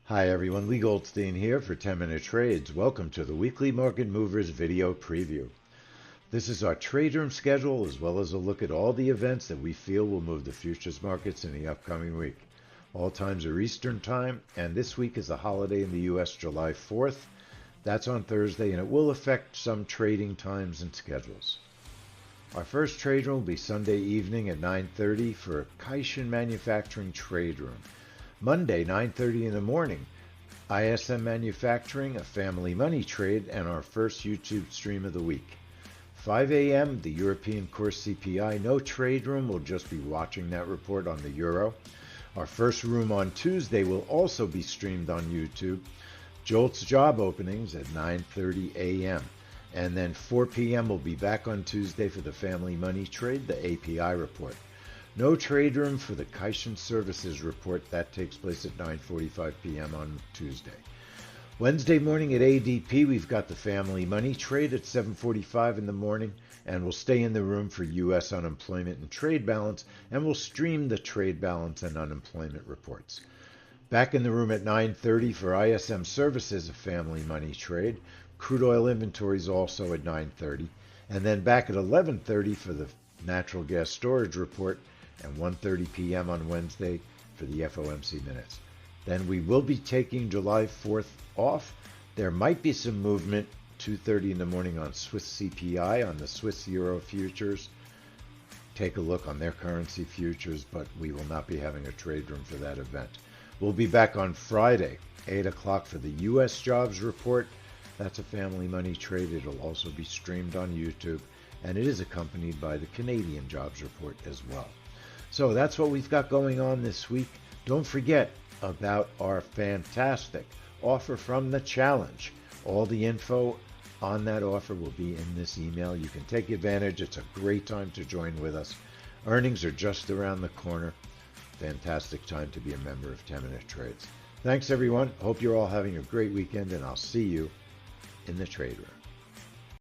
Hi everyone, Leigh Goldstein here for 10-Minute Trades. Welcome to the Weekly Market Movers video preview. This is our trade room schedule as well as a look at all the events that we feel will move the futures markets in the upcoming week. All times are Eastern time, and this week is a holiday in the U.S., July 4th. That's on Thursday, and it will affect some trading times and schedules. Our first trade room will be Sunday evening at 9:30 for a Kaishin Manufacturing Trade Room. Monday, 9:30 in the morning, ISM Manufacturing, a family money trade, and our first YouTube stream of the week. 5 a.m., the European core CPI. No trade room, we'll just be watching that report on the euro. Our first room on Tuesday will also be streamed on YouTube. Jolt's job openings at 9:30 a.m. And then 4 p.m. we'll be back on Tuesday for the family money trade, the API report. No trade room for the Kaishin Services report. That takes place at 9:45 p.m. on Tuesday. Wednesday morning at ADP, we've got the family money trade at 7:45 in the morning, and we'll stay in the room for U.S. unemployment and trade balance, and we'll stream the trade balance and unemployment reports. Back in the room at 9:30 for ISM Services, a family money trade. Crude oil inventories also at 9:30, and then back at 11:30 for the natural gas storage report, and 1:30 p.m. on Wednesday for the FOMC minutes. Then we will be taking July 4th off. There might be some movement 2:30 in the morning on Swiss CPI, on the Swiss Euro futures. Take a look on their currency futures, but we will not be having a trade room for that event. We'll be back on Friday, 8 o'clock for the U.S. jobs report. That's a family money trade. It'll also be streamed on YouTube, and it is accompanied by the Canadian jobs report as well. So that's what we've got going on this week. Don't forget about our fantastic offer from the challenge. All the info on that offer will be in this email. You can take advantage. It's a great time to join with us. Earnings are just around the corner. Fantastic time to be a member of 10-Minute Trades. Thanks everyone. Hope you're all having a great weekend, and I'll see you in the trade room.